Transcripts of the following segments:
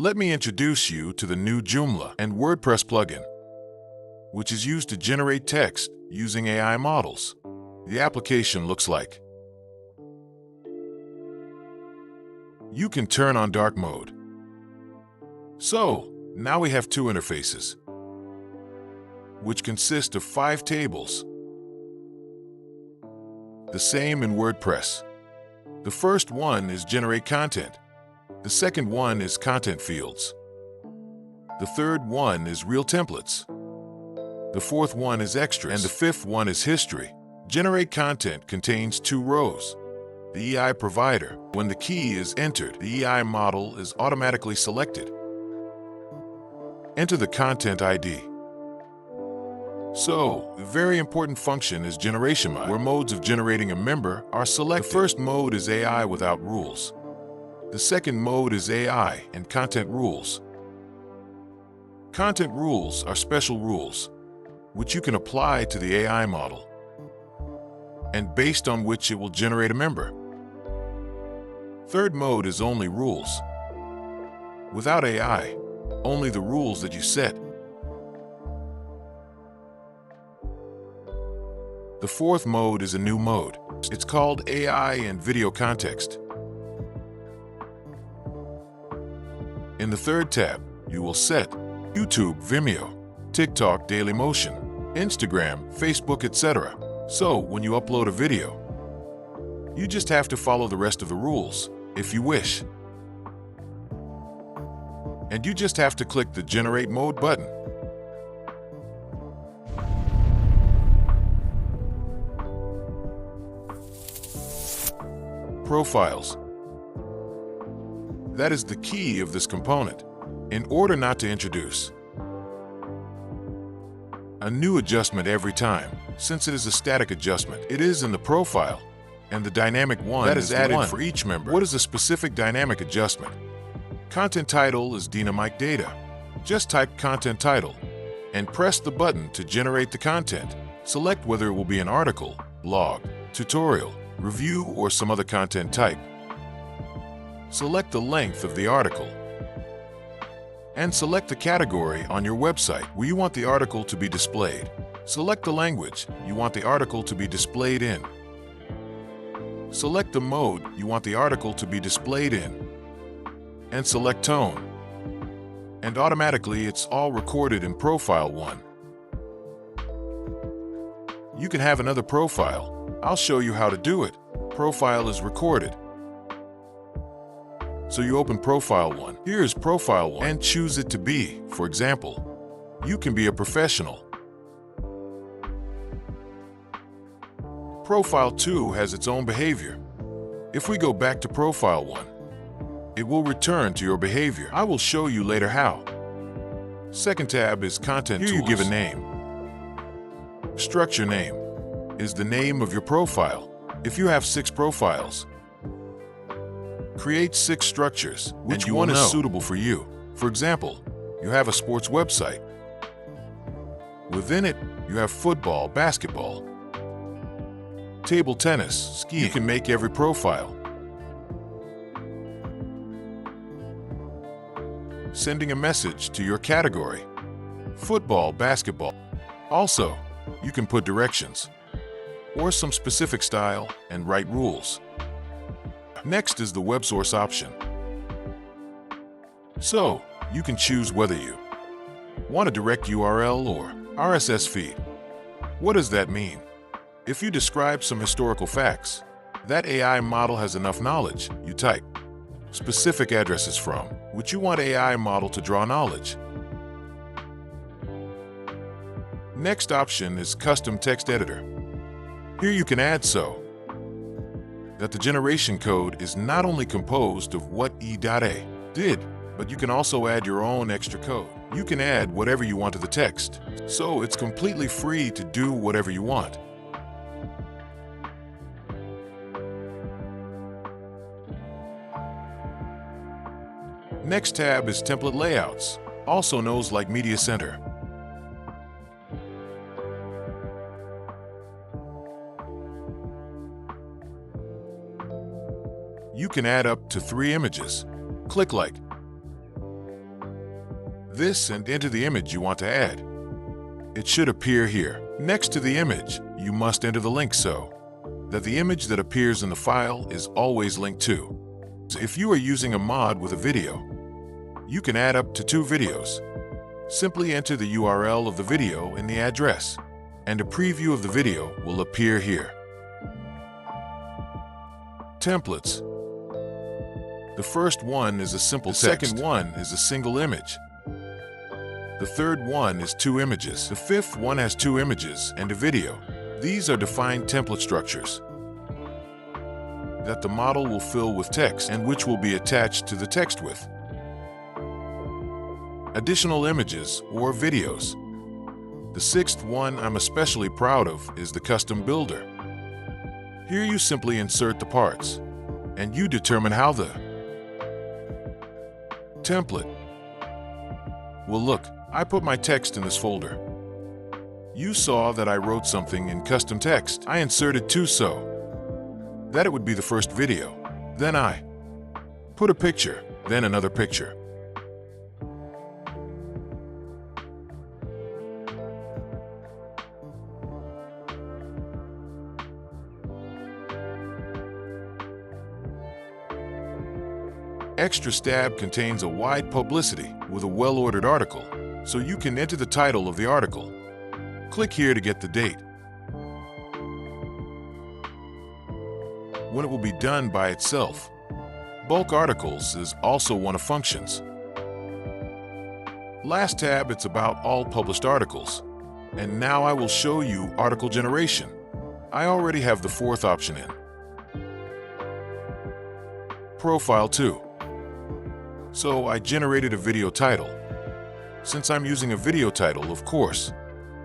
Let me introduce you to the new Joomla and WordPress plugin, which is used to generate text using AI models. The application looks like. You can turn on dark mode. So, now we have two interfaces, which consist of 5 tables. The same in WordPress. The first one is Generate Content. The second one is Content Fields. The third one is Real Templates. The fourth one is Extras. And the fifth one is History. Generate Content contains 2 rows. The EI provider. When the key is entered, the EI model is automatically selected. Enter the content ID. So, a very important function is generation mode, where modes of generating a member are selected. The first mode is AI without rules. The second mode is AI and content rules. Content rules are special rules, which you can apply to the AI model, and based on which it will generate a member. Third mode is only rules. Without AI, only the rules that you set. The fourth mode is a new mode. It's called AI and Video Context. In the third tab, you will set YouTube, Vimeo, TikTok, Dailymotion, Instagram, Facebook, etc. So, when you upload a video, you just have to follow the rest of the rules, if you wish. And you just have to click the Generate Mode button. Profiles. That is the key of this component, in order not to introduce a new adjustment every time. Since it is a static adjustment, it is in the profile, and the dynamic one that is added for each member. What is a specific dynamic adjustment? Content title is dynamic data. Just type content title and press the button to generate the content. Select whether it will be an article, blog, tutorial, review, or some other content type. Select the length of the article and select the category on your website where you want the article to be displayed. Select the language you want the article to be displayed in. Select the mode you want the article to be displayed in, and select tone. And automatically it's all recorded in Profile 1. You can have another profile. I'll show you how to do it. Profile is recorded. So you open Profile 1. Here is Profile 1 and choose it to be, for example, you can be a professional. Profile 2 has its own behavior. If we go back to Profile 1, it will return to your behavior. I will show you later how. Second tab is Content Tools. Here you give a name. Structure name is the name of your profile. If you have 6 profiles, create 6 structures. Which one is suitable for you? For example, you have a sports website. Within it, you have football, basketball, table tennis, skiing. You can make every profile. Sending a message to your category, football, basketball. Also, you can put directions or some specific style and write rules. Next is the web source option. So, you can choose whether you want a direct URL or RSS feed. What does that mean? If you describe some historical facts, that AI model has enough knowledge. You type specific addresses from which you want AI model to draw knowledge. Next option is Custom Text Editor. Here you can add so that the generation code is not only composed of what E.A did, but you can also add your own extra code. You can add whatever you want to the text, so it's completely free to do whatever you want. Next tab is Template Layouts, also known like Media Center. You can add up to 3 images. Click like. this and enter the image you want to add. It should appear here. Next to the image, you must enter the link so that the image that appears in the file is always linked to. If you are using a mod with a video, you can add up to 2 videos. Simply enter the URL of the video in the address, and a preview of the video will appear here. Templates. The first one is a simple text. The second one is a single image. The third one is 2 images. The fifth one has 2 images and a video. These are defined template structures that the model will fill with text and which will be attached to the text with additional images or videos. The sixth one I'm especially proud of is the custom builder. Here you simply insert the parts, and you determine how the template will look. I put my text in this folder. You saw that I wrote something in custom text. I inserted 2 so that it would be the first video. Then I put a picture, then another picture. Extra Stab contains a wide publicity with a well-ordered article, so you can enter the title of the article. Click here to get the date, when it will be done by itself. Bulk articles is also one of functions. Last tab, it's about all published articles. And now I will show you article generation. I already have the 4th option in. Profile 2. So I generated a video title. Since I'm using a video title, of course,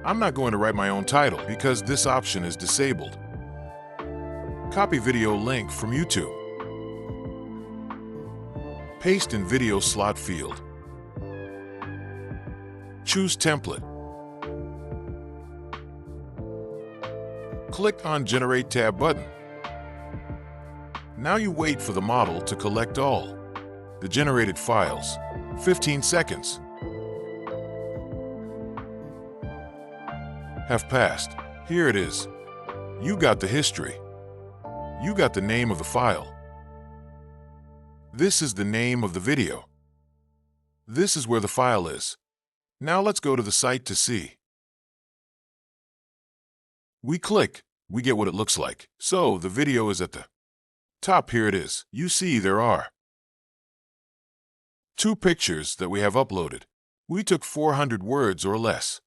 I'm not going to write my own title because this option is disabled. Copy video link from YouTube. Paste in video slot field. Choose template. Click on Generate tab button. Now you wait for the model to collect all the generated files. 15 seconds have passed. Here it is. You got the history. You got the name of the file. This is the name of the video. This is where the file is. Now let's go to the site to see. We click, we get what it looks like. So the video is at the top. Here it is. You see there are 2 pictures that we have uploaded. We took 400 words or less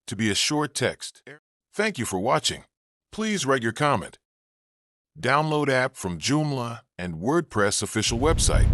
to be a short text. Thank you for watching. Please write your comment. Download app from Joomla and WordPress official website.